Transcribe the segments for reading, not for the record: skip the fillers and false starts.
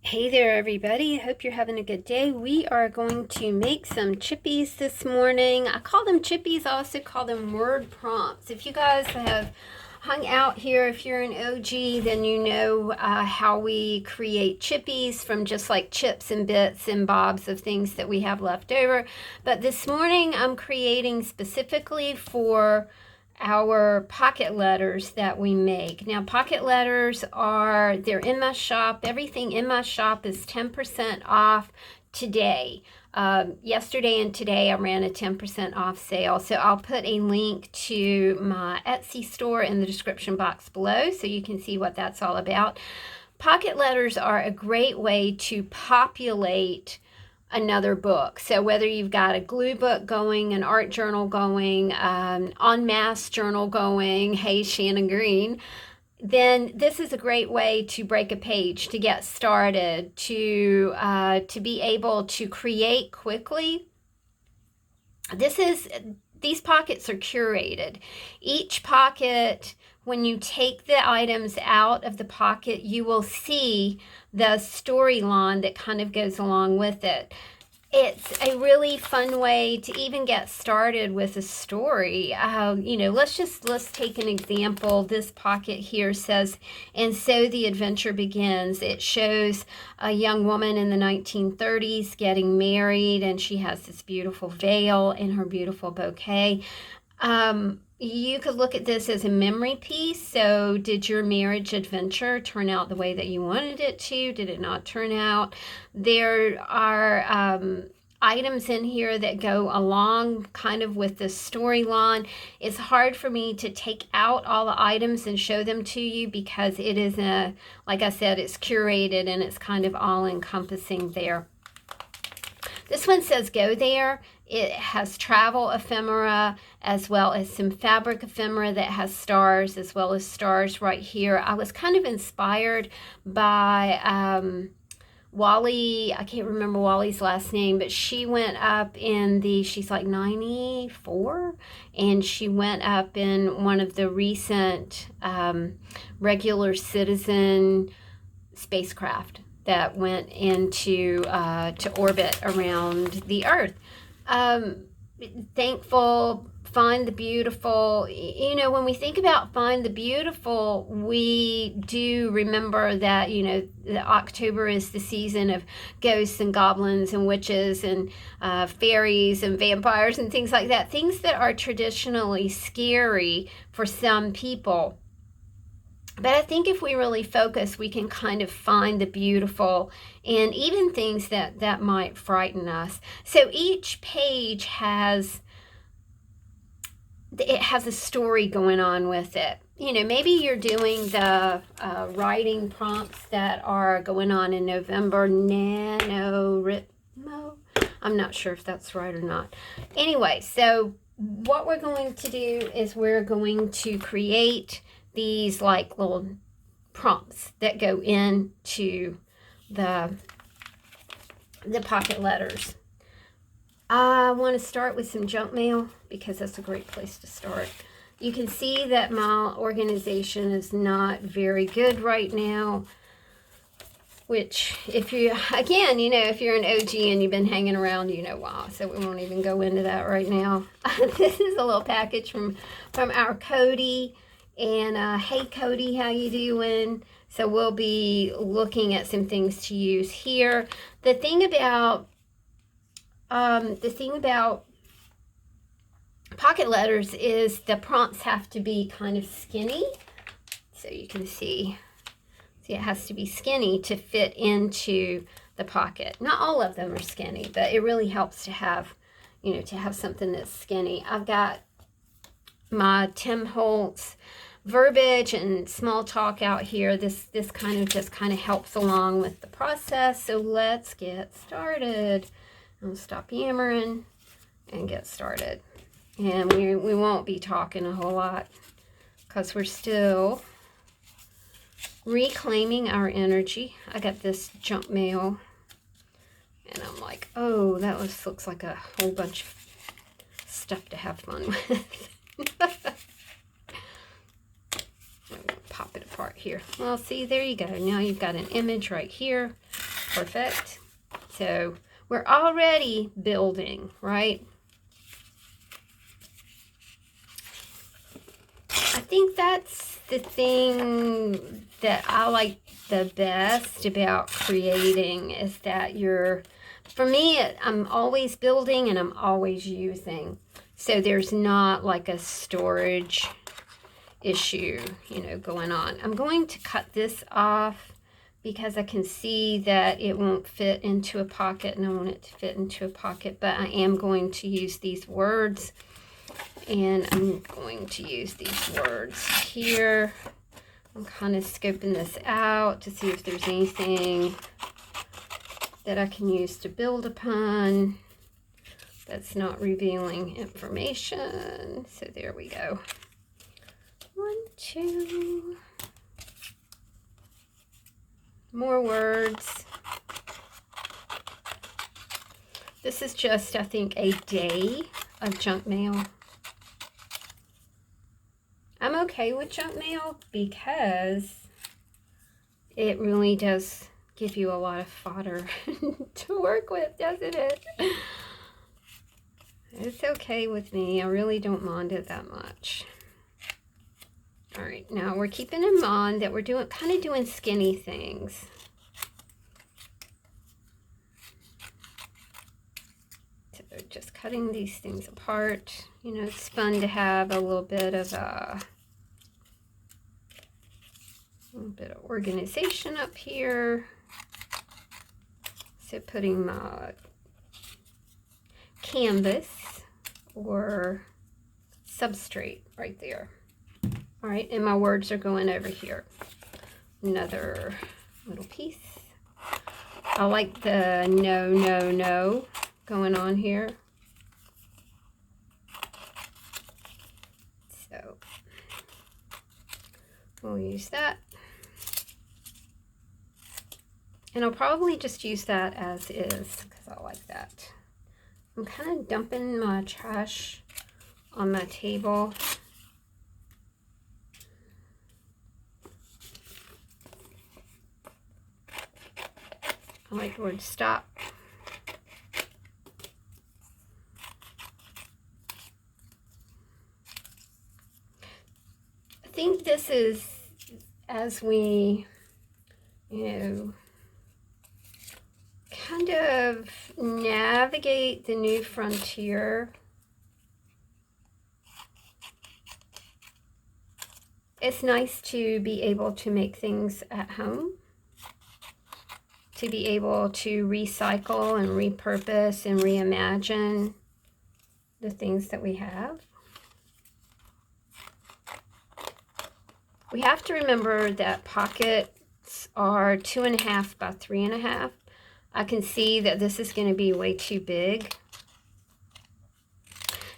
Hey there, everybody. Hope you're having a good day. We are going to make some chippies this morning. I call them chippies. I also call them word prompts. If you guys have hung out here, if you're an OG, then you know how we create chippies from just like chips and bits and bobs of things that we have left over. But this morning I'm creating specifically for our pocket letters that we make. Now, pocket letters they're in my shop. Everything in my shop is 10% off today. Yesterday and today I ran a 10% off sale. So I'll put a link to my Etsy store in the description box below so you can see what that's all about. Pocket letters are a great way to populate another book. So whether you've got a glue book going, an art journal going, en masse journal going, hey Shannon Green, then this is a great way to break a page, to get started, to be able to create quickly. These pockets are curated. Each pocket, when you take the items out of the pocket, you will see the storyline that kind of goes along with it. It's a really fun way to even get started with a story. Let's take an example. This pocket here says, "And so the adventure begins." It shows a young woman in the 1930s getting married, and she has this beautiful veil and her beautiful bouquet. You could look at this as a memory piece. So did your marriage adventure turn out the way that you wanted it to? Did it not turn out? There are items in here that go along kind of with the storyline. It's hard for me to take out all the items and show them to you because it is like I said, it's curated and it's kind of all encompassing there. This one says "Go There." It has travel ephemera as well as some fabric ephemera that has stars as well as stars right here. I was kind of inspired by Wally. I can't remember Wally's last name, but she went up she's like 94, and she went up in one of the recent regular citizen spacecraft that went into to orbit around the Earth. Thankful, find the beautiful. When we think about find the beautiful, we do remember that, October is the season of ghosts and goblins and witches and fairies and vampires and things like that. Things that are traditionally scary for some people. But I think if we really focus, we can kind of find the beautiful and even things that might frighten us. So each page has a story going on with it. Maybe you're doing the writing prompts that are going on in November, NaNoWriMo. I'm not sure if that's right or not. Anyway, so what we're going to do is we're going to create these like little prompts that go into the pocket letters. I want to start with some junk mail because that's a great place to start. You can see that my organization is not very good right now, which if you're an OG and you've been hanging around, you know why. So we won't even go into that right now. This is a little package from our Cody. And hey Cody, how you doing? So we'll be looking at some things to use here. The thing about pocket letters is the prompts have to be kind of skinny. So you can see it has to be skinny to fit into the pocket. Not all of them are skinny, but it really helps to have, something that's skinny. I've got my Tim Holtz verbiage and small talk out here. This kind of helps along with the process. So let's get started. I'll stop yammering and get started. And we won't be talking a whole lot because we're still reclaiming our energy. I got this junk mail and I'm like, oh, that looks like a whole bunch of stuff to have fun with. Pop it apart here. Well, see, there you go. Now you've got an image right here. perfect. So we're already building, right? I think that's the thing that I like the best about creating, is that for me, I'm always building and I'm always using. So there's not like a storage issue, going on. I'm going to cut this off because I can see that it won't fit into a pocket, and I want it to fit into a pocket, but I am going to use these words, and I'm going to use these words here. I'm kind of scoping this out to see if there's anything that I can use to build upon that's not revealing information. So there we go. 1, 2. More words. This is just, I think, a day of junk mail. I'm okay with junk mail because it really does give you a lot of fodder to work with, doesn't it? It's okay with me. I really don't mind it that much. All right, now we're keeping in mind that we're kind of doing skinny things. So just cutting these things apart. It's fun to have a little bit of organization up here. So putting my canvas or substrate right there. All right, and my words are going over here. Another little piece. I like the no, no, no going on here. So we'll use that. And I'll probably just use that as is because I like that. I'm kind of dumping my trash on my table. I like the word stop. I think this is, as we, kind of navigate the new frontier, it's nice to be able to make things at home, to be able to recycle and repurpose and reimagine the things that we have. We have to remember that pockets are 2.5 by 3.5. I can see that this is going to be way too big.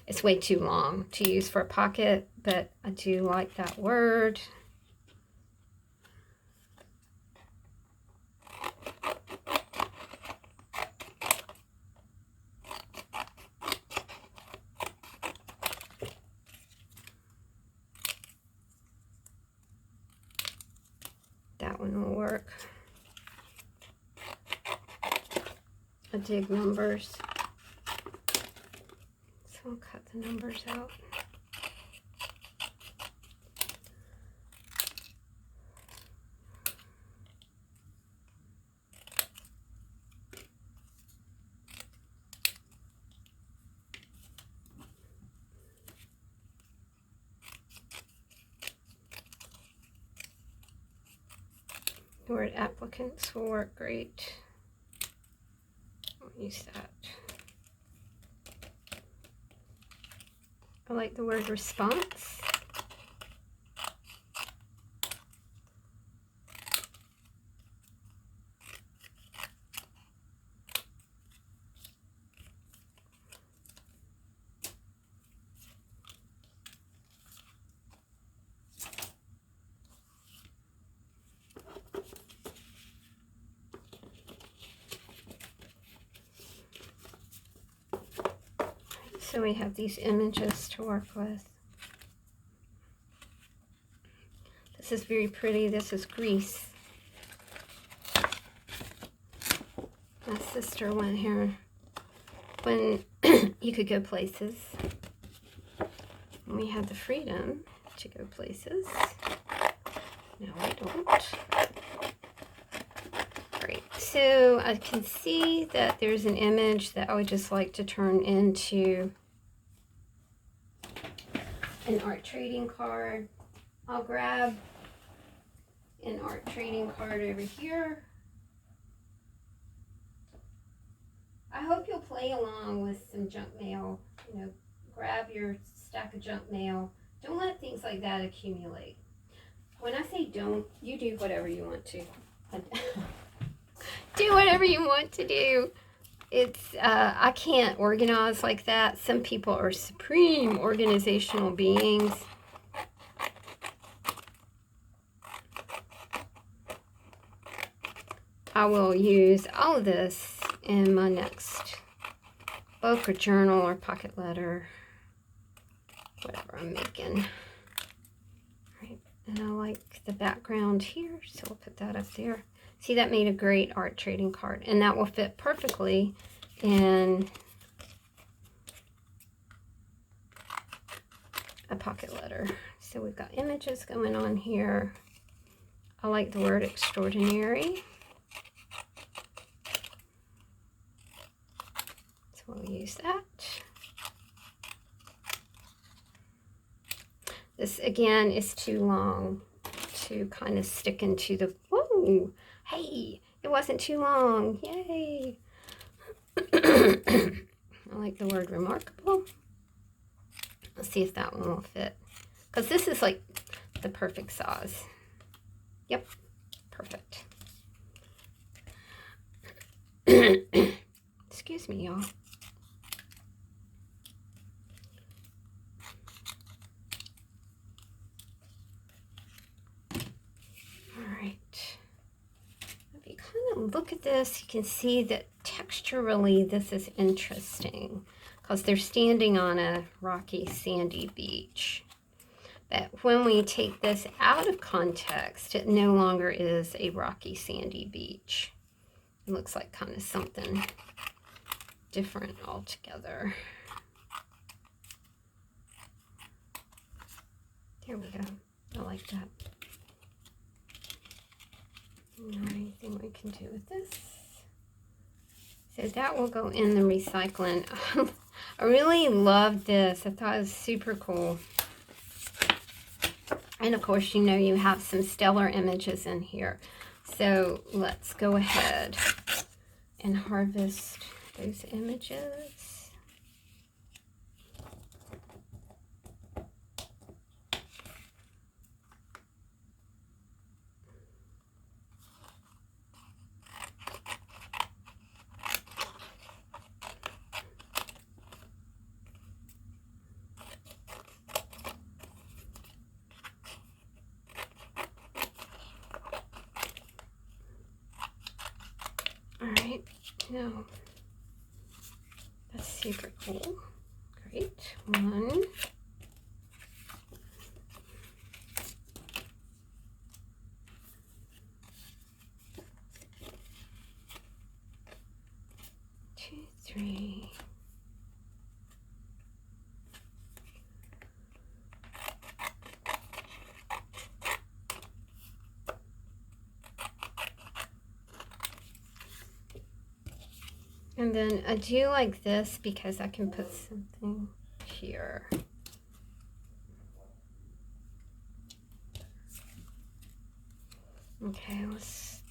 It's way too long to use for a pocket, but I do like that word. That one will work. I dig numbers, so I'll cut the numbers out. The word applicants will work great. I'll use that. I like the word response. So we have these images to work with. This is very pretty. This is Greece. My sister went here when you could go places. We had the freedom to go places. Now we don't. Great. So I can see that there's an image that I would just like to turn into an art trading card. I'll grab an art trading card over here. I hope you'll play along with some junk mail. You know, grab your stack of junk mail. Don't let things like that accumulate. When I say don't, you do whatever you want to. Do whatever you want to do. It's I can't organize like that. Some people are supreme organizational beings. I will use all of this in my next book or journal or pocket letter, whatever I'm making. All right, and I like the background here, so we'll put that up there. See, that made a great art trading card, and that will fit perfectly in a pocket letter. So we've got images going on here. I like the word extraordinary. So we'll use that. This, again, is too long to kind of stick into the, whoa, hey, it wasn't too long, yay. I like the word remarkable. Let's see if that one will fit. Because this is like the perfect size. Yep, perfect. Excuse me, y'all. Look at this, you can see that texturally this is interesting because they're standing on a rocky, sandy beach. But when we take this out of context, it no longer is a rocky, sandy beach. It looks like kind of something different altogether. There we go. I like that. Anything we can do with this. So that will go in the recycling. I really love this. I thought it was super cool. And of course, you know, you have some stellar images in here. So let's go ahead and harvest those images. Alright, now that's super cool. Great. 1, 2, 3. And then I do like this because I can put something here. Okay, let's...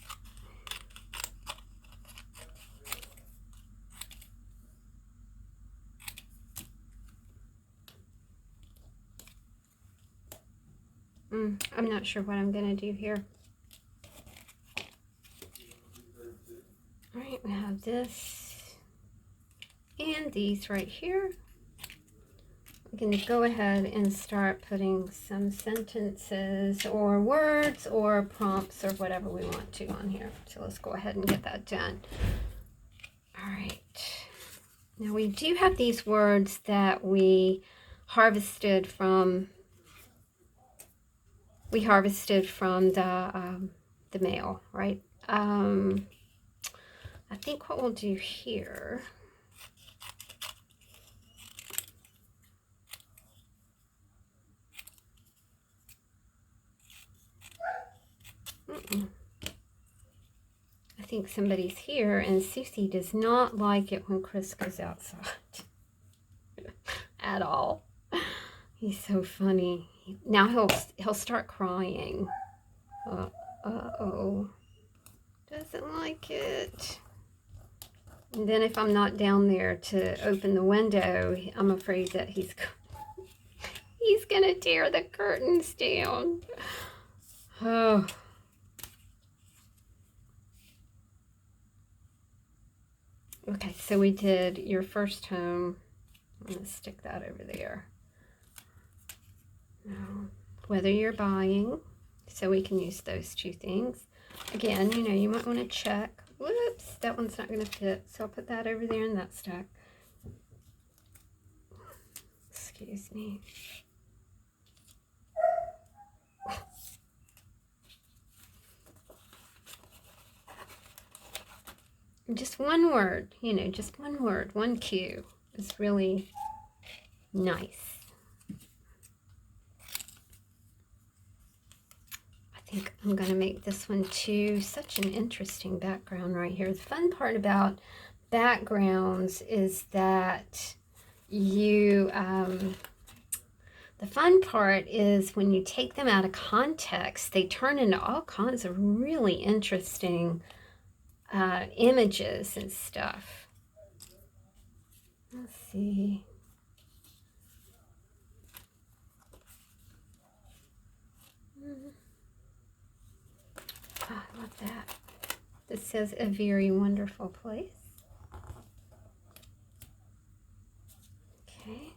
I'm not sure what I'm going to do here. All right, we have this. And these right here. I'm going to go ahead and start putting some sentences or words or prompts or whatever we want to on here. So let's go ahead and get that done. All right. Now we do have these words that we harvested from the mail, right? I think what we'll do here, I think somebody's here, and Susie does not like it when Chris goes outside at all. He's so funny. Now he'll start crying. Uh-oh. Doesn't like it. And then if I'm not down there to open the window, I'm afraid that he's gonna tear the curtains down. Oh. Okay, so we did your first home. I'm gonna stick that over there. Now, whether you're buying, so we can use those two things. Again, you know, you might want to check. Whoops, that one's not going to fit. So I'll put that over there in that stack. Excuse me. Just one word, you know, just one word, one cue is really nice. I think I'm going to make this one too. Such an interesting background right here. The fun part about backgrounds is that you, the fun part is when you take them out of context, they turn into all kinds of really interesting images and stuff. Let's see. Oh, I love that. This says a very wonderful place. Okay.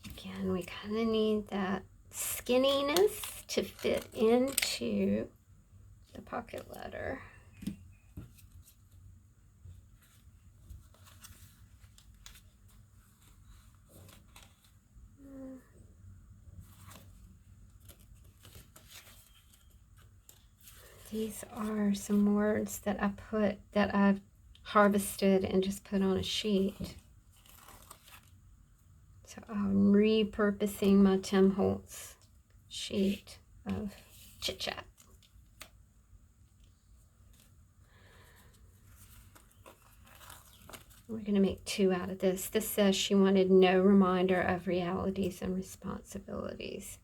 Again, we kind of need that skinniness to fit into the pocket letter. These are some words that I've harvested and just put on a sheet. So I'm repurposing my Tim Holtz sheet of chit chat. We're going to make 2 out of this. This says she wanted no reminder of realities and responsibilities.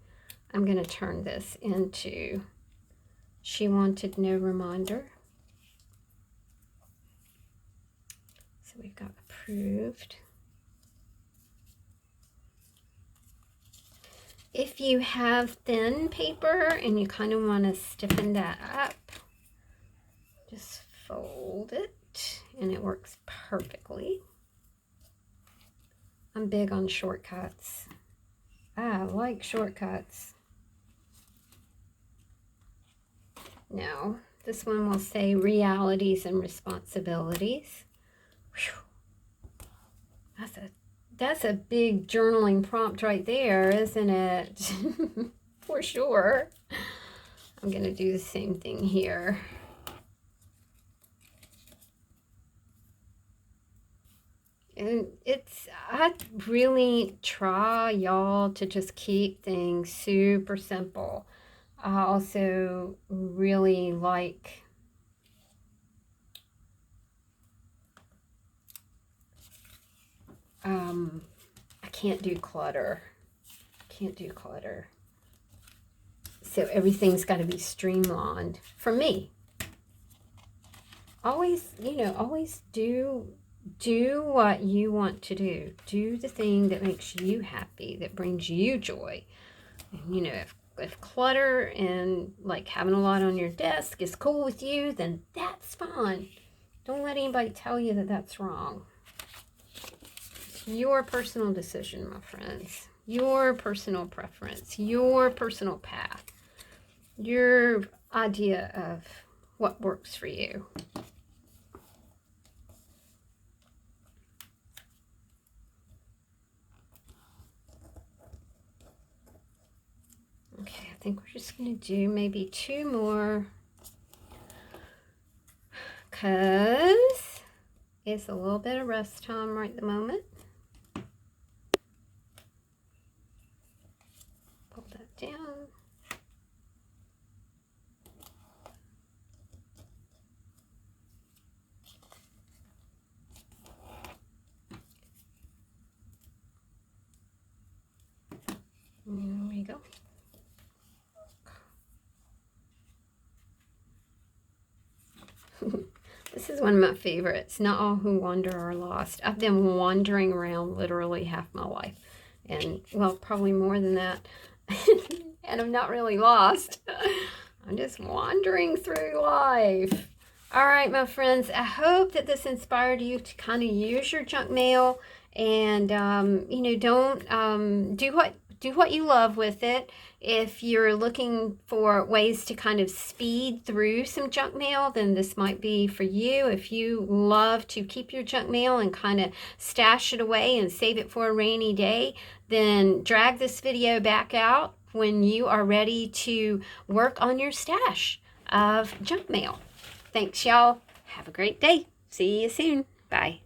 I'm going to turn this into she wanted no reminder. So we've got approved. If you have thin paper and you kind of want to stiffen that up, just fold it and it works perfectly. I'm big on shortcuts. I like shortcuts. Now, this one will say realities and responsibilities. Whew. That's a big journaling prompt right there, isn't it? For sure. I'm going to do the same thing here. And I really try, y'all, to just keep things super simple. I also really like I can't do clutter. So everything's got to be streamlined for me. Always, you know, always do what you want to do. Do the thing that makes you happy, that brings you joy. And, you know, if clutter and like having a lot on your desk is cool with you, then that's fine. Don't let anybody tell you that that's wrong. It's your personal decision, my friends. Your personal preference, your personal path, your idea of what works for you. Okay, I think we're just going to do maybe 2 more, because Gives a little bit of rest time right at the moment. Pull that down. There we go. This is one of my favorites. Not all who wander are lost. I've been wandering around literally half my life. And, well, probably more than that. And I'm not really lost. I'm just wandering through life. All right, my friends. I hope that this inspired you to kind of use your junk mail. And, you know, don't do what you love with it. If you're looking for ways to kind of speed through some junk mail, then this might be for you. If you love to keep your junk mail and kind of stash it away and save it for a rainy day, then drag this video back out when you are ready to work on your stash of junk mail. Thanks, y'all. Have a great day. See you soon. Bye.